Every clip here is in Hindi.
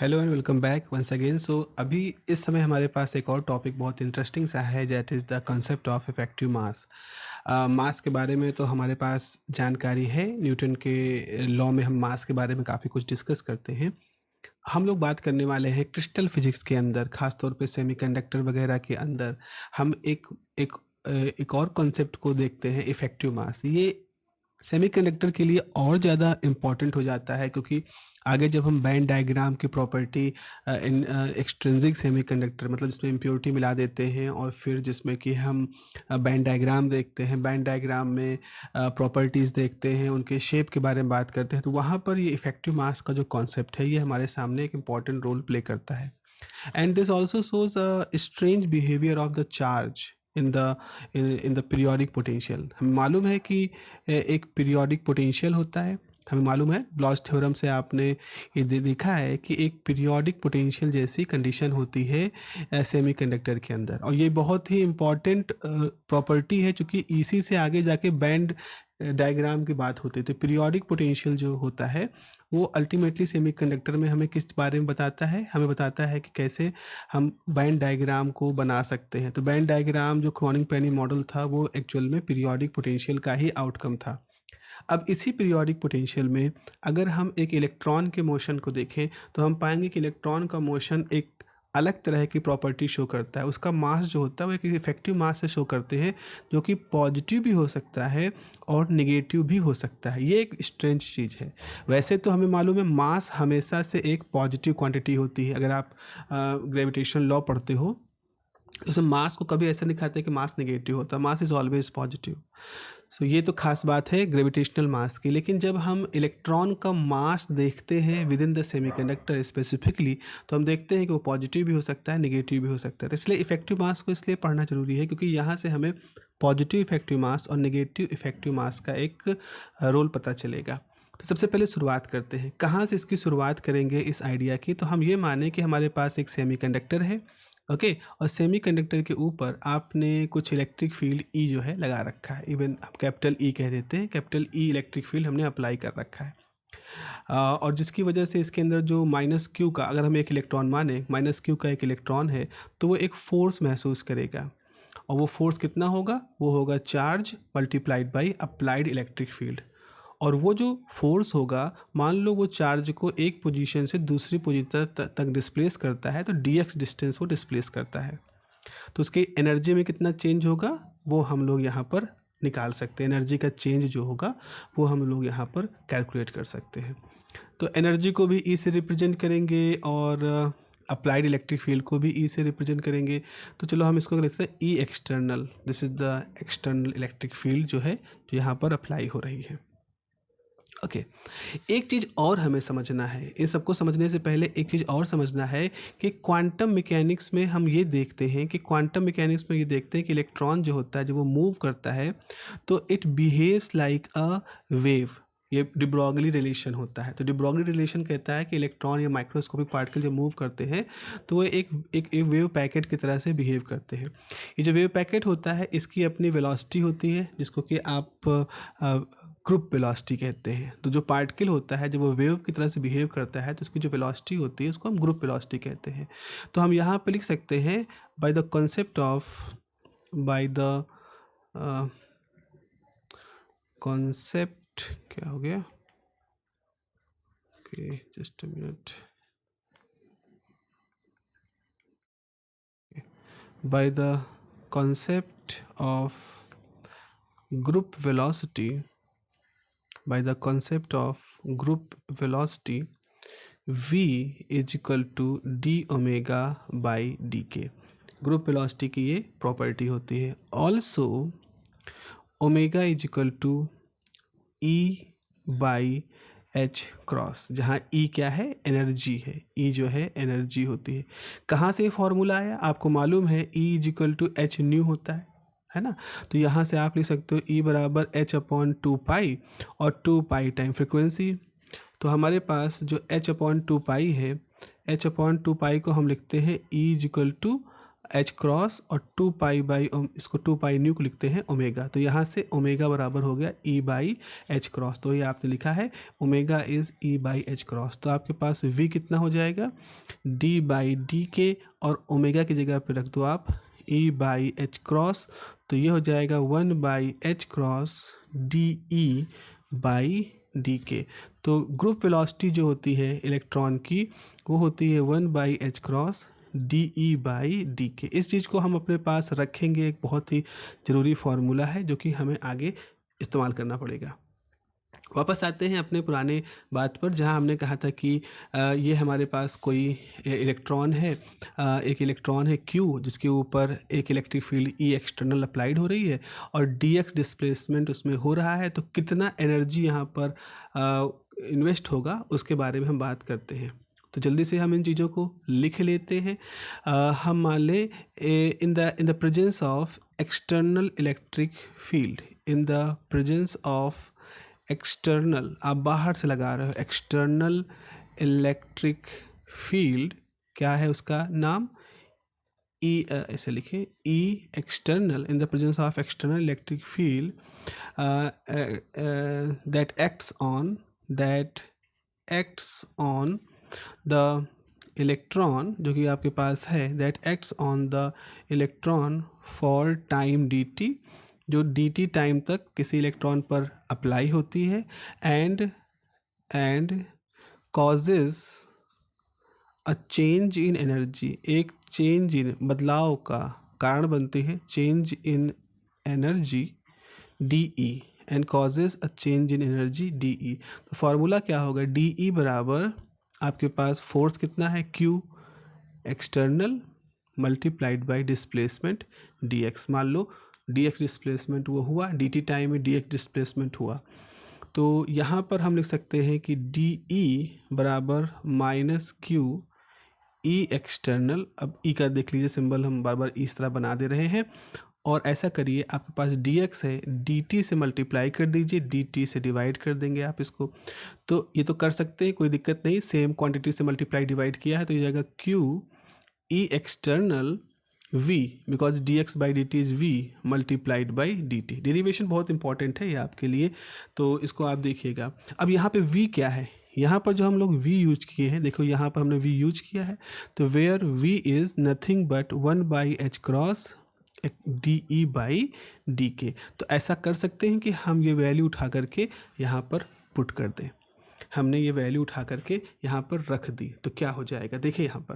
Hello and welcome back once again. So अभी इस समय हमारे पास एक और टॉपिक बहुत इंटरेस्टिंग सा है, that is the concept of effective mass. Mass के बारे में तो हमारे पास जानकारी है, न्यूटन के लॉ में हम मास के बारे में काफ़ी कुछ डिस्कस करते हैं। हम लोग बात करने वाले हैं क्रिस्टल फिजिक्स के अंदर, ख़ास तौर पे सेमीकंडक्टर वगैरह के अंदर हम एक एक और कॉन्सेप्ट को देखते हैं, इफेक्टिव मास। ये सेमीकंडक्टर के लिए और ज़्यादा इम्पॉर्टेंट हो जाता है, क्योंकि आगे जब हम बैंड डायग्राम की प्रॉपर्टी इन एक्सट्रिंसिक सेमीकंडक्टर, मतलब जिसमें इम्प्योरिटी मिला देते हैं और फिर जिसमें कि हम बैंड डायग्राम देखते हैं, बैंड डायग्राम में प्रॉपर्टीज़ देखते हैं, उनके शेप के बारे में बात करते हैं, तो वहाँ पर ये इफेक्टिव मास का जो कॉन्सेप्ट है ये हमारे सामने एक इम्पॉर्टेंट रोल प्ले करता है। And this also shows a strange behavior of the charge in the periodic potential। हमें मालूम है कि एक periodic potential होता है। हमें मालूम है, ब्लॉच थ्योरम से आपने ये देखा है कि एक पीरियोडिक पोटेंशियल जैसी कंडीशन होती है सेमीकंडक्टर के अंदर, और ये बहुत ही इम्पॉर्टेंट प्रॉपर्टी है, क्योंकि इसी से आगे जाके बैंड डायग्राम की बात होती है। तो पीरियोडिक पोटेंशियल जो होता है वो अल्टीमेटली सेमीकंडक्टर में हमें किस बारे में बताता है, हमें बताता है कि कैसे हम बैंड डायग्राम को बना सकते हैं। तो बैंड डायग्राम जो क्रोनिग-पेनी मॉडल था वो एक्चुअल में पीरियोडिक पोटेंशियल का ही आउटकम था। अब इसी पीरियोडिक पोटेंशियल में अगर हम एक इलेक्ट्रॉन के मोशन को देखें तो हम पाएंगे कि इलेक्ट्रॉन का मोशन एक अलग तरह की प्रॉपर्टी शो करता है। उसका मास जो होता है वो एक इफेक्टिव मास से शो करते हैं, जो कि पॉजिटिव भी हो सकता है और निगेटिव भी हो सकता है। ये एक स्ट्रेंज चीज़ है। वैसे तो हमें मालूम है मास हमेशा से एक पॉजिटिव क्वांटिटी होती है। अगर आप ग्रेविटेशन लॉ पढ़ते हो, उसमें मास को कभी ऐसा दिखाते हैं कि मास नेगेटिव होता है, मास इज़ ऑलवेज पॉजिटिव। सो ये तो खास बात है ग्रेविटेशनल मास की। लेकिन जब हम इलेक्ट्रॉन का मास देखते हैं with in the semiconductor specifically, तो हम देखते हैं कि वो पॉजिटिव भी हो सकता है, नेगेटिव भी हो सकता है। तो इसलिए इफेक्टिव मास को इसलिए पढ़ना ज़रूरी है, क्योंकि यहाँ से हमें पॉजिटिव इफेक्टिव मास और नेगेटिव इफेक्टिव मास का एक रोल पता चलेगा। तो सबसे पहले शुरुआत करते हैं, कहाँ से इसकी शुरुआत करेंगे इस आइडिया की। तो हम ये माने कि हमारे पास एक सेमीकंडक्टर है, ओके, और सेमीकंडक्टर के ऊपर आपने कुछ इलेक्ट्रिक फील्ड ई जो है लगा रखा है, इवन आप कैपिटल ई कह देते हैं, कैपिटल ई इलेक्ट्रिक फील्ड हमने अप्लाई कर रखा है। और जिसकी वजह से इसके अंदर जो माइनस क्यू का, अगर हम एक इलेक्ट्रॉन माने माइनस क्यू का एक इलेक्ट्रॉन है, तो वो एक फोर्स महसूस करेगा। और वो फोर्स कितना होगा? वो होगा charge multiplied by applied electric field. और वो जो फोर्स होगा, मान लो वो चार्ज को एक पोजीशन से दूसरी पोजीशन तक डिस्प्लेस करता है, तो डी एक्स डिस्टेंस वो डिस्प्लेस करता है। तो उसकी एनर्जी में कितना चेंज होगा वो हम लोग यहाँ पर निकाल सकते हैं। एनर्जी का चेंज जो होगा वो हम लोग यहाँ पर कैलकुलेट कर सकते हैं। तो एनर्जी को भी ई से रिप्रेजेंट करेंगे और अप्लाइड इलेक्ट्रिक फील्ड को भी ई से रिप्रेजेंट करेंगे। तो चलो हम इसको लिखते हैं E external. This is the external electric field जो है, जो यहाँ पर अप्लाई हो रही है। ओके, एक चीज़ और हमें समझना है, इन सबको समझने से पहले एक चीज़ और समझना है कि क्वांटम मैकेनिक्स में हम ये देखते हैं कि कि इलेक्ट्रॉन जो होता है जब वो मूव करता है तो it behaves like a wave. ये डिब्रोगली रिलेशन होता है। तो डिब्रोगली रिलेशन कहता है कि इलेक्ट्रॉन या माइक्रोस्कोपिक पार्टिकल जब मूव करते हैं तो वो एक वेव पैकेट की तरह से बिहेव करते हैं। ये जो वेव पैकेट होता है इसकी अपनी वेलोसिटी होती है, जिसको कि आप ग्रुप वेलोसिटी कहते हैं। तो जो पार्टिकल होता है जब वो वेव की तरह से बिहेव करता है तो उसकी जो वेलोसिटी होती है उसको हम ग्रुप वेलोसिटी कहते हैं। तो हम यहाँ पे लिख सकते हैं बाय द कॉन्सेप्ट क्या हो गया, okay just a minute, by the concept of group velocity, by the concept of group velocity, v is equal to d omega by dk। Group velocity की ये प्रॉपर्टी होती है। Also omega is equal to E by H cross, जहाँ ई क्या है? एनर्जी है। ई जो है एनर्जी होती है। कहाँ से ये फॉर्मूला आया? आपको मालूम है E is equal to H nu होता है ना। तो यहाँ से आप लिख सकते हो ई बराबर एच अपॉन टू पाई, और टू पाई टाइम फ्रिक्वेंसी। तो हमारे पास जो एच अपॉन टू पाई है, एच अपॉन टू पाई को हम लिखते हैं E is equal to H cross और 2 पाई बाई इसको 2 पाई न्यू को लिखते हैं ओमेगा, तो यहाँ से ओमेगा बराबर हो गया ई बाई एच क्रॉस, तो ये आपने लिखा है omega is E by H cross. तो आपके पास वी कितना हो जाएगा, डी बाई डी के, और ओमेगा की जगह पे रख दो आप ई बाई एच क्रॉस, तो ये हो जाएगा 1 by H cross D E by D K. तो ग्रुप वेलोसिटी जो होती है इलेक्ट्रॉन की वो होती है 1 by H cross D E by D के। इस चीज़ को हम अपने पास रखेंगे, एक बहुत ही ज़रूरी फार्मूला है जो कि हमें आगे इस्तेमाल करना पड़ेगा। वापस आते हैं अपने पुराने बात पर, जहां हमने कहा था कि ये हमारे पास कोई इलेक्ट्रॉन है, एक इलेक्ट्रॉन है Q जिसके ऊपर एक electric field E external applied हो रही है और dx डिस्प्लेसमेंट उसमें हो रहा है, तो कितना एनर्जी यहाँ पर इन्वेस्ट होगा उसके बारे में हम बात करते हैं। तो जल्दी से हम इन चीज़ों को लिख लेते हैं। हम मान लें इन the presence of external electric field, in the presence of external, आप बाहर से लगा रहे हो, एक्सटर्नल इलेक्ट्रिक फील्ड, क्या है उसका नाम, ई, ऐसे लिखें E external, in the presence of external electric field that acts on the electron, जो कि आपके पास है, that acts on the electron for time D T, जो डी टी टाइम तक किसी इलेक्ट्रॉन पर अप्लाई होती है, and causes a change in energy, एक चेंज इन, बदलाव का कारण बनती है, change in energy D E, and causes a change in energy D ई। तो फार्मूला क्या होगा, डी ई बराबर आपके पास फोर्स कितना है Q external multiplied by displacement D x. मान लो डी एक्स डिस्प्लेसमेंट वो हुआ, डी टी टाइम में डी एक्स डिस्प्लेसमेंट हुआ, तो यहाँ पर हम लिख सकते हैं कि डी ई बराबर माइनस Q ई एक्सटर्नल। अब ई का देख लीजिए सिंबल हम बार बार इस तरह बना दे रहे हैं, और ऐसा करिए, आपके पास dx है, dt से मल्टीप्लाई कर दीजिए, dt से डिवाइड कर देंगे आप इसको, तो ये तो कर सकते हैं, कोई दिक्कत नहीं, सेम क्वांटिटी से मल्टीप्लाई डिवाइड किया है तो ये जाएगा q e external v, because dx by dt is v multiplied by dt। Derivation बहुत इंपॉर्टेंट है ये आपके लिए, तो इसको आप देखिएगा। अब यहाँ पे v क्या है, यहाँ पर जो हम लोग v यूज किए हैं, देखो यहाँ पर हमने v यूज किया है, तो where v is nothing but 1 by H cross D E by D K. तो ऐसा कर सकते हैं कि हम ये वैल्यू उठा करके यहाँ पर पुट कर दें, हमने ये वैल्यू उठा करके यहाँ पर रख दी, तो क्या हो जाएगा, देखिए यहाँ पर,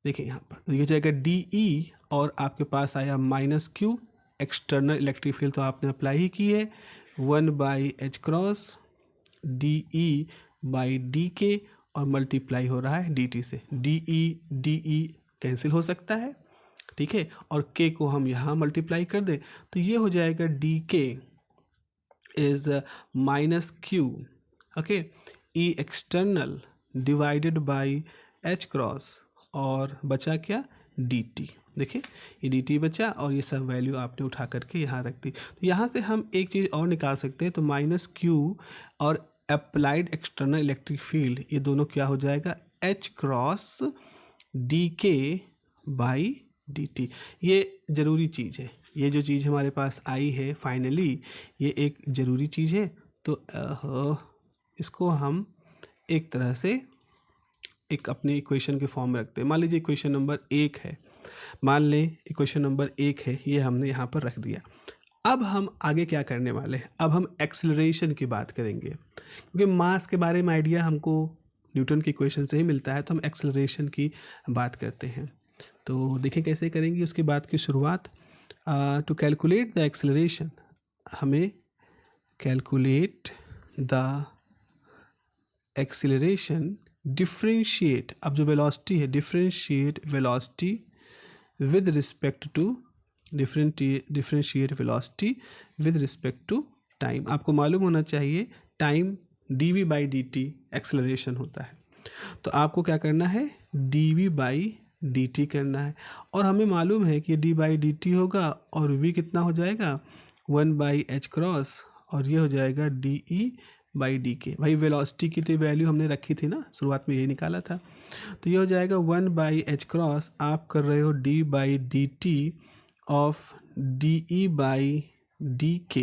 देखिए यहाँ पर, तो ये जाएगा डी ई, और आपके पास आया minus Q external electric field तो आपने अप्लाई ही की है, 1 by H cross D E by D के, और मल्टीप्लाई हो रहा है डी टी से, डी ई कैंसिल हो सकता है, ठीक है, और k को हम यहाँ मल्टीप्लाई कर दें, तो ये हो जाएगा डी के is minus Q, okay, E external divided by H cross, और बचा क्या, डी टी। देखिए ये डी टी बचा, और ये सब वैल्यू आपने उठा करके यहाँ रख दी। तो यहाँ से हम एक चीज़ और निकाल सकते हैं, तो माइनस Q और अप्लाइड एक्सटर्नल इलेक्ट्रिक फील्ड, ये दोनों क्या हो जाएगा, एच क्रॉस डी के बाई डी टी। ये ज़रूरी चीज़ है, ये जो चीज़ हमारे पास आई है फाइनली, ये एक ज़रूरी चीज़ है, तो इसको हम एक तरह से एक अपने इक्वेशन के फॉर्म में रखते हैं। मान लीजिए इक्वेशन नंबर 1 है, मान लें इक्वेशन नंबर 1 है, ये हमने यहाँ पर रख दिया। अब हम आगे क्या करने वाले हैं, अब हम एक्सेलरेशन की बात करेंगे, क्योंकि मास के बारे में आइडिया हमको न्यूटन की इक्वेशन से ही मिलता है, तो हम एक्सेलरेशन की बात करते हैं। तो देखें कैसे करेंगे उसके बाद की शुरुआत। टू कैलकुलेट द एक्सेलरेशन, हमें कैलकुलेट द एक्सेलरेशन डिफरेंशिएट, अब जो वेलोसिटी है, differentiate velocity with respect to, differentiate velocity with respect to time. आपको मालूम होना चाहिए time dv by dt acceleration होता है, तो आपको क्या करना है, dv बाई dt करना है, और हमें मालूम है कि d बाई dt होगा, और v कितना हो जाएगा, 1 बाई एच क्रॉस, और ये हो जाएगा डी ई बाई डी के। भाई वेलोसिटी की तो वैल्यू हमने रखी थी ना, शुरुआत में यही निकाला था, तो ये हो जाएगा 1/h आप कर रहे हो d/dt ऑफ dE/dk,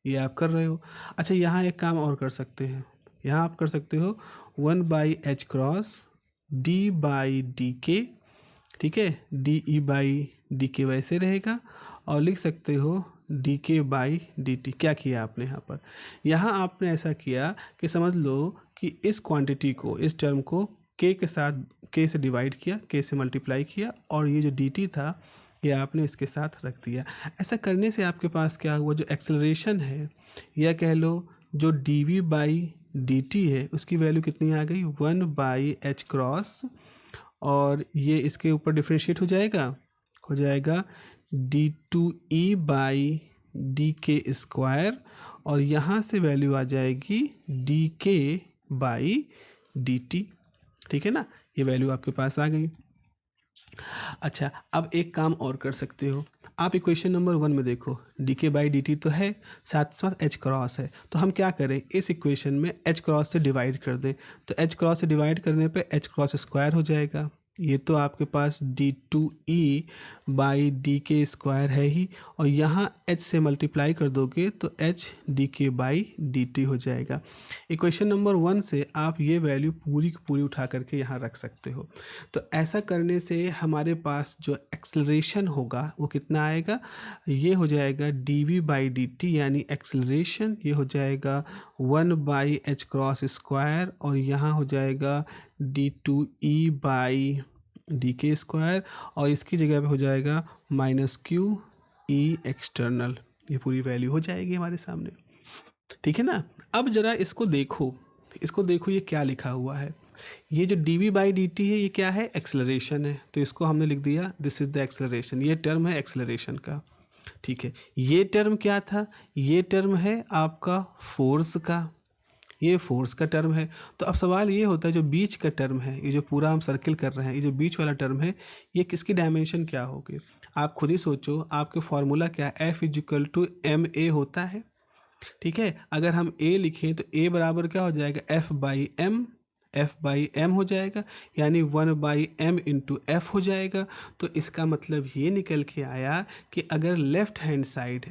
ये आप कर रहे हो। अच्छा, यहाँ एक काम और कर सकते हैं, यहाँ आप कर सकते हो 1/h d/dk, ठीक है, dE/dk वैसे रहेगा, और लिख सकते हो dk/dt। क्या किया आपने यहाँ पर, यहाँ आपने ऐसा किया कि समझ लो कि इस क्वांटिटी को, इस टर्म को k के साथ, k से डिवाइड किया, k से मल्टीप्लाई किया, और ये जो dt था ये आपने इसके साथ रख दिया। ऐसा करने से आपके पास क्या हुआ, जो एक्सेलरेशन है या कह लो जो dv/dt है उसकी वैल्यू कितनी आ गई, 1/h, और ये इसके ऊपर डिफ्रेंशिएट हो जाएगा d2E/dk², और यहाँ से वैल्यू आ जाएगी dk/dt, ठीक है ना, ये वैल्यू आपके पास आ गई। अच्छा, अब एक काम और कर सकते हो, आप इक्वेशन नंबर 1 में देखो dk/dt तो है, साथ साथ h है, तो हम क्या करें, इस इक्वेशन में h से डिवाइड कर दें, तो h से डिवाइड करने पे h² हो जाएगा। ये तो आपके पास d2E/dk² है ही, और यहाँ h से मल्टीप्लाई कर दोगे तो h dk/dt हो जाएगा। इक्वेशन नंबर 1 से आप ये वैल्यू पूरी की पूरी उठा करके यहाँ रख सकते हो। तो ऐसा करने से हमारे पास जो एक्सेलरेशन होगा वो कितना आएगा, ये हो जाएगा dv/dt, यानी एक्सेलरेशन ये हो जाएगा 1/h², और यहाँ हो जाएगा d2E/dk², और इसकी जगह पे हो जाएगा -q एक्सटर्नल, ये पूरी वैल्यू हो जाएगी हमारे सामने, ठीक है ना। अब जरा इसको देखो, ये क्या लिखा हुआ है, ये जो dv/dt है ये क्या है, एक्सेलरेशन है, तो इसको हमने लिख दिया दिस इज द एक्सेलरेशन, ये टर्म है एक्सेलरेशन का, ठीक है। ये टर्म क्या था, ये टर्म है आपका फोर्स का, ये फोर्स का टर्म है। तो अब सवाल ये होता है, जो बीच का टर्म है, ये जो पूरा हम सर्किल कर रहे हैं, ये जो बीच वाला टर्म है, ये किसकी डायमेंशन क्या होगी, आप खुद ही सोचो। आपके फॉर्मूला क्या है, F=ma होता है, ठीक है। अगर हम a लिखें तो a बराबर क्या हो जाएगा, F/m हो जाएगा, यानी 1/m इंटू एफ हो जाएगा। तो इसका मतलब ये निकल के आया कि अगर लेफ्ट हैंड साइड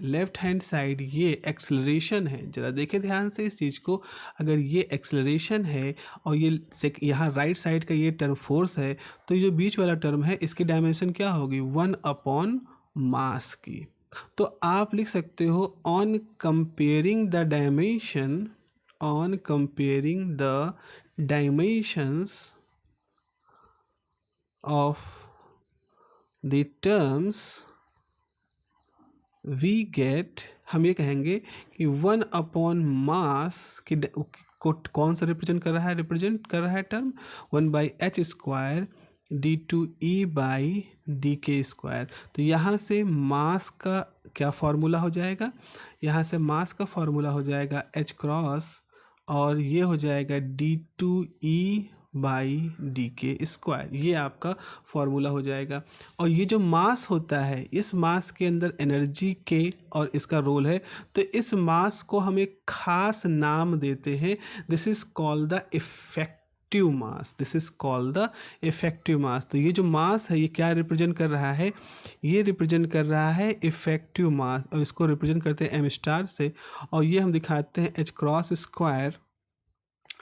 ये एक्सेलरेशन है, ज़रा देखें ध्यान से इस चीज़ को, अगर ये एक्सेलरेशन है और ये यहाँ राइट साइड का ये टर्म फोर्स है, तो ये जो बीच वाला टर्म है इसकी डायमेंशन क्या होगी, 1/मास की। तो आप लिख सकते हो on comparing the dimensions of the terms we get, हम ये कहेंगे कि 1/मास को कौन सा रिप्रेजेंट कर रहा है टर्म 1/h² d2E/dk²। तो यहाँ से मास का क्या फॉर्मूला हो जाएगा, यहाँ से मास का फॉर्मूला हो जाएगा h×, और ये हो जाएगा d2E/dk², ये आपका फॉर्मूला हो जाएगा। और ये जो मास होता है, इस मास के अंदर एनर्जी के और इसका रोल है, तो इस मास को हम एक खास नाम देते हैं, this is called the effective mass. तो ये जो मास है ये क्या रिप्रेजेंट कर रहा है, ये रिप्रेजेंट कर रहा है इफेक्टिव मास, और इसको रिप्रेजेंट करते हैं m* से, और ये हम दिखाते हैं h²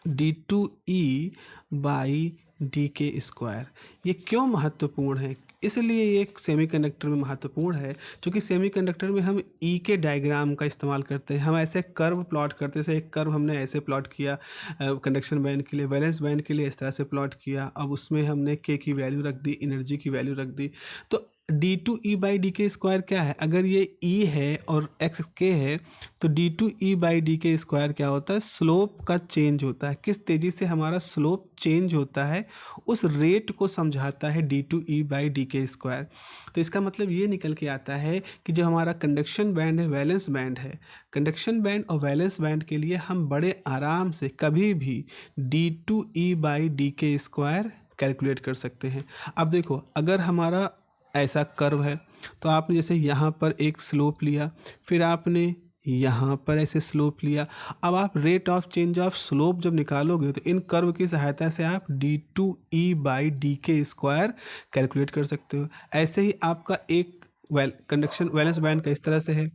d2E/dk²। ये क्यों महत्वपूर्ण है, इसलिए ये सेमीकंडक्टर में महत्वपूर्ण है, क्योंकि सेमीकंडक्टर में हम ई के डायग्राम का इस्तेमाल करते हैं। हम ऐसे कर्व प्लॉट करते हैं, जैसे एक कर्व हमने ऐसे प्लॉट किया कंडक्शन बैंड के लिए, वैलेंस बैंड के लिए इस तरह से प्लॉट किया, अब उसमें हमने के की वैल्यू रख दी, एनर्जी की वैल्यू रख दी। तो d2E/dk² क्या है, अगर ये E है और x k है, तो d2E/dk² क्या होता है, स्लोप का चेंज होता है, किस तेज़ी से हमारा स्लोप चेंज होता है उस रेट को समझाता है d2E/dk²। तो इसका मतलब ये निकल के आता है कि जो हमारा कंडक्शन बैंड है, वैलेंस बैंड है, कंडक्शन बैंड और वैलेंस बैंड के लिए हम बड़े आराम से कभी भी d2E/dk² कैलकुलेट कर सकते हैं। अब देखो, अगर हमारा ऐसा कर्व है, तो आपने जैसे यहाँ पर एक स्लोप लिया, फिर आपने यहाँ पर ऐसे स्लोप लिया। अब आप rate of change of slope जब निकालोगे तो इन कर्व की सहायता से आप d2e/dk² कैलकुलेट कर सकते हो। ऐसे ही आपका एक कंडक्शन वैलेंस बैंड का इस तरह से है,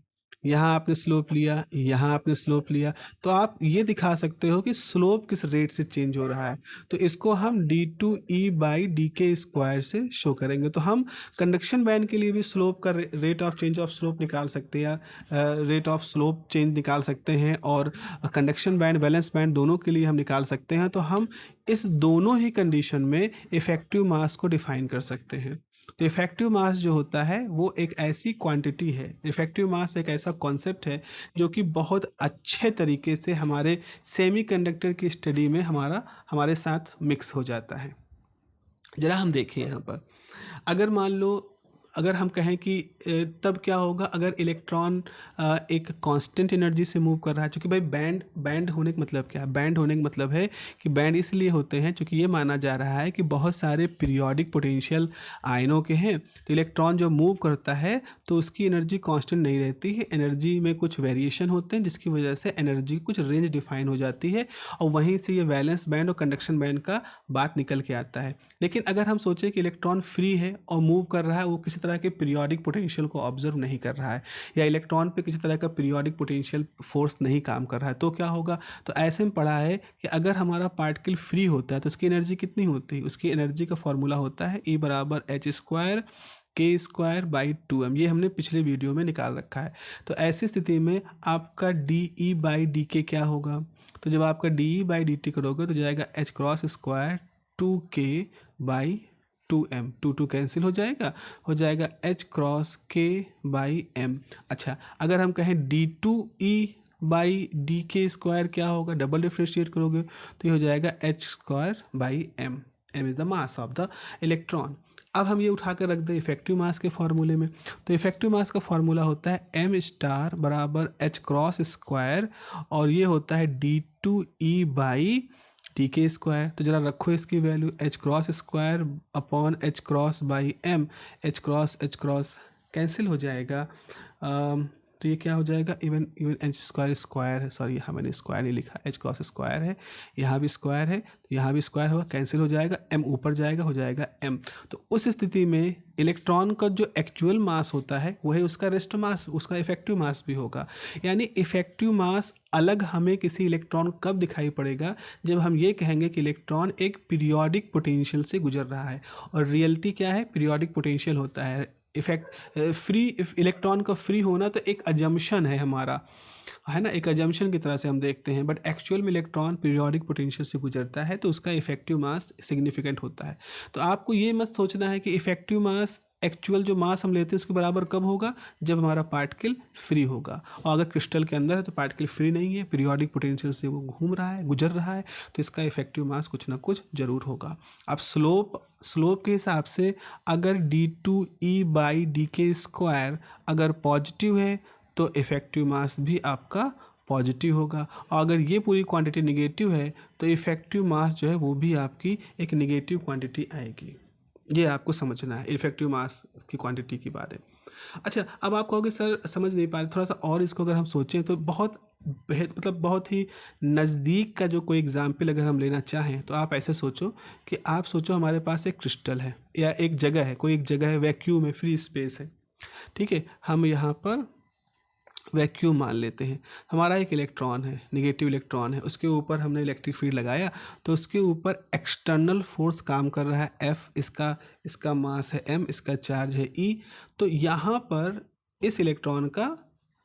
यहाँ आपने स्लोप लिया, यहाँ आपने स्लोप लिया, तो आप ये दिखा सकते हो कि स्लोप किस रेट से चेंज हो रहा है। तो इसको हम d2e/dk² से शो करेंगे। तो हम कंडक्शन बैंड के लिए भी स्लोप का rate of change of slope निकाल सकते हैं, या रेट ऑफ स्लोप चेंज निकाल सकते हैं, और कंडक्शन बैंड वैलेंस बैंड दोनों के लिए हम निकाल सकते हैं। तो हम इस दोनों ही कंडीशन में इफेक्टिव मास को डिफाइन कर सकते हैं। तो इफेक्टिव मास जो होता है वो एक ऐसी क्वांटिटी है, इफेक्टिव मास एक ऐसा कॉन्सेप्ट है जो कि बहुत अच्छे तरीके से हमारे सेमीकंडक्टर की स्टडी में हमारे साथ मिक्स हो जाता है। ज़रा हम देखें यहाँ पर, अगर मान लो, अगर हम कहें कि तब क्या होगा अगर इलेक्ट्रॉन एक कांस्टेंट एनर्जी से मूव कर रहा है। क्योंकि भाई बैंड होने का मतलब क्या है? बैंड होने का मतलब है कि बैंड इसलिए होते हैं क्योंकि ये माना जा रहा है कि बहुत सारे पीरियोडिक पोटेंशियल आयनों के हैं। तो इलेक्ट्रॉन जो मूव करता है तो उसकी एनर्जी कांस्टेंट नहीं रहती है, एनर्जी में कुछ वेरिएशन होते हैं, जिसकी वजह से एनर्जी कुछ रेंज डिफाइन हो जाती है, और वहीं से ये वैलेंस बैंड और कंडक्शन बैंड का बात निकल के आता है। लेकिन अगर हम सोचें कि इलेक्ट्रॉन फ्री है और मूव कर रहा है, वो किसी तरह के पीरियोडिक पोटेंशियल को ऑब्जर्व नहीं कर रहा है, या इलेक्ट्रॉन पे किसी तरह का पीरियोडिक पोटेंशियल फोर्स नहीं काम कर रहा है, तो क्या होगा? तो ऐसे में पढ़ा है कि अगर हमारा पार्टिकल फ्री होता है तो उसकी एनर्जी कितनी होती है? उसकी एनर्जी का फॉर्मूला होता है E = h²k²/2m। ये हमने पिछले वीडियो में निकाल रखा है। तो ऐसी स्थिति में आपका DE/dk क्या होगा? तो जब आपका DE/dt करोगे तो जाएगा h×² 2k/2m, 2 कैंसिल हो जाएगा h×k/m। अच्छा, अगर हम कहें d2e/dk² क्या होगा? डबल डिफ्रेंशिएट करोगे तो ये हो जाएगा h²/m। m is the mass of the electron. अब हम ये उठा कर रख दें इफेक्टिव मास के फॉर्मूले में। तो इफेक्टिव मास का फॉर्मूला होता है m∗h×², और ये होता है d2e/dk²। तो जरा रखो इसकी वैल्यू, h×²/h×m, h×h× कैंसिल हो जाएगा। तो ये क्या हो जाएगा? इवन इवन h² है, सॉरी यहाँ मैंने स्क्वायर नहीं लिखा, h×² है, यहाँ भी स्क्वायर है, तो यहाँ भी स्क्वायर होगा, कैंसिल हो जाएगा, m ऊपर जाएगा, हो जाएगा m। तो उस स्थिति में इलेक्ट्रॉन का जो एक्चुअल मास होता है वही उसका रेस्ट मास, उसका इफेक्टिव मास भी होगा। यानी इफेक्टिव मास अलग हमें किसी इलेक्ट्रॉन कब दिखाई पड़ेगा? जब हम ये कहेंगे कि इलेक्ट्रॉन एक पीरियोडिक पोटेंशियल से गुजर रहा है। और रियलिटी क्या है? पीरियोडिक पोटेंशियल होता है। फ्री इलेक्ट्रॉन का फ्री होना तो एक अजम्पशन है हमारा, है ना, एक अजम्पशन की तरह से हम देखते हैं, बट एक्चुअल में इलेक्ट्रॉन पीरियोडिक पोटेंशियल से गुजरता है तो उसका इफेक्टिव मास सिग्निफिकेंट होता है। तो आपको ये मत सोचना है कि इफेक्टिव मास एक्चुअल जो मास हम लेते हैं उसके बराबर कब होगा? जब हमारा पार्टिकल फ्री होगा। और अगर क्रिस्टल के अंदर है तो पार्टिकल फ्री नहीं है, पीरियोडिक पोटेंशियल से वो घूम रहा है, गुजर रहा है, तो इसका इफेक्टिव मास कुछ ना कुछ जरूर होगा। अब स्लोप के हिसाब से अगर d2e/dk² अगर पॉजिटिव है तो इफेक्टिव मास भी आपका पॉजिटिव होगा, और अगर ये पूरी क्वांटिटी निगेटिव है तो इफेक्टिव मास जो है वो भी आपकी एक निगेटिव क्वांटिटी आएगी। ये आपको समझना है, इफेक्टिव मास की क्वांटिटी की बात है। अच्छा, अब आप कहोगे सर समझ नहीं पा रहे, थोड़ा सा और इसको अगर हम सोचें तो मतलब बहुत ही नज़दीक का जो कोई एग्जाम्पल अगर हम लेना चाहें तो आप ऐसे सोचो कि आप सोचो हमारे पास एक क्रिस्टल है, या एक जगह है, कोई एक जगह है, वैक्यूम है, फ्री स्पेस है, ठीक है। हम यहाँ पर वैक्यूम मान लेते हैं, हमारा एक इलेक्ट्रॉन है, निगेटिव इलेक्ट्रॉन है, उसके ऊपर हमने इलेक्ट्रिक फील्ड लगाया तो उसके ऊपर एक्सटर्नल फोर्स काम कर रहा है F, इसका मास है m, इसका चार्ज है E। तो यहाँ पर इस इलेक्ट्रॉन का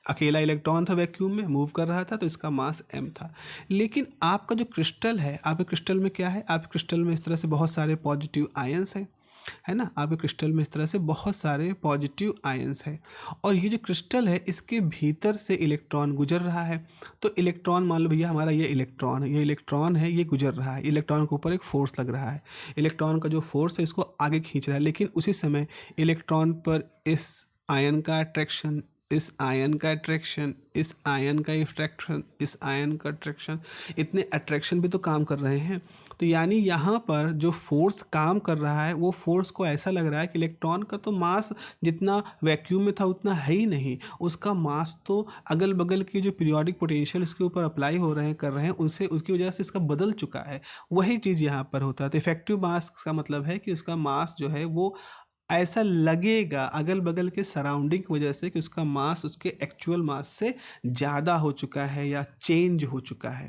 अकेला इलेक्ट्रॉन था, वैक्यूम में मूव कर रहा था, तो इसका मास m था। लेकिन आपका जो क्रिस्टल है, आपके क्रिस्टल में क्या है? आपके क्रिस्टल में इस तरह से बहुत सारे पॉजिटिव आयंस हैं, है ना, आपके क्रिस्टल में इस तरह से बहुत सारे पॉजिटिव आयंस हैं, और ये जो क्रिस्टल है इसके भीतर से इलेक्ट्रॉन गुजर रहा है। तो इलेक्ट्रॉन, मान लो भैया हमारा ये इलेक्ट्रॉन है, ये गुजर रहा है, इलेक्ट्रॉन के ऊपर एक फोर्स लग रहा है, इलेक्ट्रॉन का जो फोर्स है इसको आगे खींच रहा है, लेकिन उसी समय इलेक्ट्रॉन पर इस आयन का अट्रैक्शन इस आयन का अट्रैक्शन, इस आयन का रिफ्रैक्शन, इस आयन का अट्रैक्शन, इतने अट्रैक्शन भी तो काम कर रहे हैं। तो यानी यहाँ पर जो फोर्स काम कर रहा है वो फोर्स को ऐसा लग रहा है कि इलेक्ट्रॉन का तो मास जितना वैक्यूम में था उतना है ही नहीं, उसका मास तो अगल बगल की जो पीरियोडिक पोटेंशियल इसके ऊपर अप्लाई हो रहे हैं कर रहे हैं उससे उसकी वजह से इसका बदल चुका है। वही चीज़ यहाँ पर होता है। तो इफेक्टिव मास का मतलब है कि उसका मास जो है वो ऐसा लगेगा अगल बगल के सराउंडिंग की वजह से कि उसका मास उसके एक्चुअल मास से ज़्यादा हो चुका है या चेंज हो चुका है।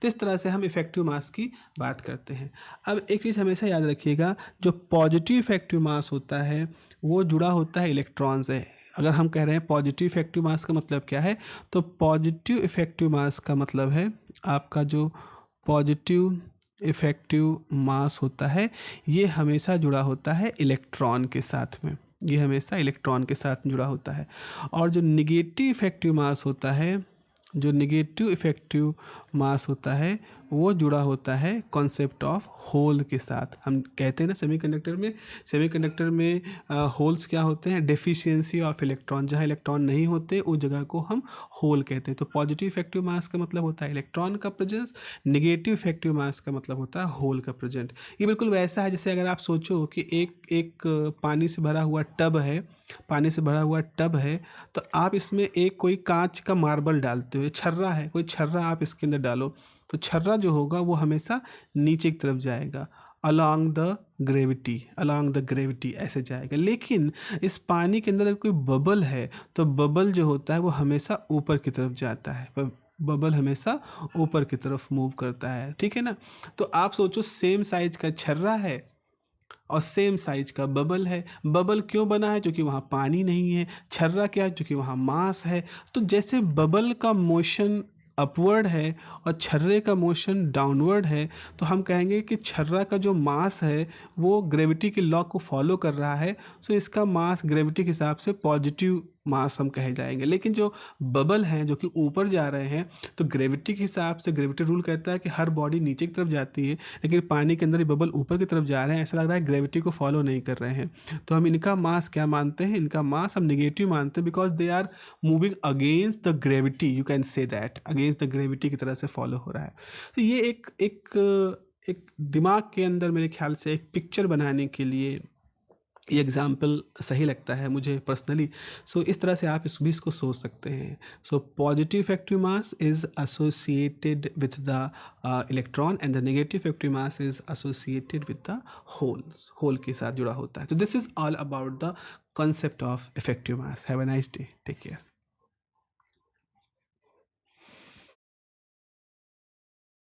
तो इस तरह से हम इफेक्टिव मास की बात करते हैं। अब एक चीज़ हमेशा याद रखिएगा, जो पॉजिटिव इफेक्टिव मास होता है वो जुड़ा होता है इलेक्ट्रॉन से। अगर हम कह रहे हैं पॉजिटिव इफेक्टिव मास का मतलब क्या है, तो पॉजिटिव इफेक्टिव मास का मतलब है आपका जो पॉजिटिव इफेक्टिव मास होता है ये हमेशा जुड़ा होता है इलेक्ट्रॉन के साथ में, ये हमेशा इलेक्ट्रॉन के साथ जुड़ा होता है। और जो निगेटिव इफेक्टिव मास होता है, जो निगेटिव इफेक्टिव मास होता है वो जुड़ा होता है कॉन्सेप्ट ऑफ होल के साथ। हम कहते हैं ना सेमीकंडक्टर में होल्स क्या होते हैं, डेफिशिएंसी ऑफ इलेक्ट्रॉन, जहाँ इलेक्ट्रॉन नहीं होते उस जगह को हम होल कहते हैं। तो पॉजिटिव इफेक्टिव मास का मतलब होता है इलेक्ट्रॉन का प्रेजेंस, निगेटिव इफेक्टिव मास का मतलब होता है होल का प्रेजेंट। ये बिल्कुल वैसा है जैसे अगर आप सोचो कि एक एक पानी से भरा हुआ टब है, पानी से भरा हुआ टब है, तो आप इसमें एक कोई कांच का मार्बल डालते हो, छर्रा है, कोई छर्रा आप इसके अंदर डालो, तो छर्रा जो होगा वो हमेशा नीचे की तरफ जाएगा, along the gravity, along the gravity ऐसे जाएगा। लेकिन इस पानी के अंदर अगर कोई बबल है तो बबल जो होता है वो हमेशा ऊपर की तरफ जाता है, बबल हमेशा ऊपर की तरफ मूव करता है, ठीक है ना। तो आप सोचो सेम साइज का छर्रा है और सेम साइज का बबल है। बबल क्यों बना है, क्योंकि वहाँ पानी नहीं है। छर्रा क्या है, क्योंकि वहाँ मास है। तो जैसे बबल का मोशन अपवर्ड है और छर्रे का मोशन डाउनवर्ड है, तो हम कहेंगे कि छर्रा का जो मास है वो ग्रेविटी के लॉ को फॉलो कर रहा है, सो इसका मास ग्रेविटी के हिसाब से पॉजिटिव मास हम कहे जाएंगे। लेकिन जो बबल हैं जो कि ऊपर जा रहे हैं, तो ग्रेविटी के हिसाब से ग्रेविटी रूल कहता है कि हर बॉडी नीचे की तरफ जाती है, लेकिन पानी के अंदर ये बबल ऊपर की तरफ जा रहे हैं, ऐसा लग रहा है ग्रेविटी को फॉलो नहीं कर रहे हैं। तो हम इनका मास क्या मानते हैं, इनका मास हम निगेटिव मानते हैं, because they are moving against the gravity, you can say that against the gravity की तरह से फॉलो हो रहा है। तो ये एक दिमाग के अंदर मेरे ख्याल से एक पिक्चर बनाने के लिए ये एग्जाम्पल सही लगता है मुझे पर्सनली। सो इस तरह से आप इस भी इसको सोच सकते हैं। So positive effective mass is associated with the electron and the negative effective mass is associated with the holes, hole के साथ जुड़ा होता है। तो this is all about the concept of effective mass. Have a nice day. Take care.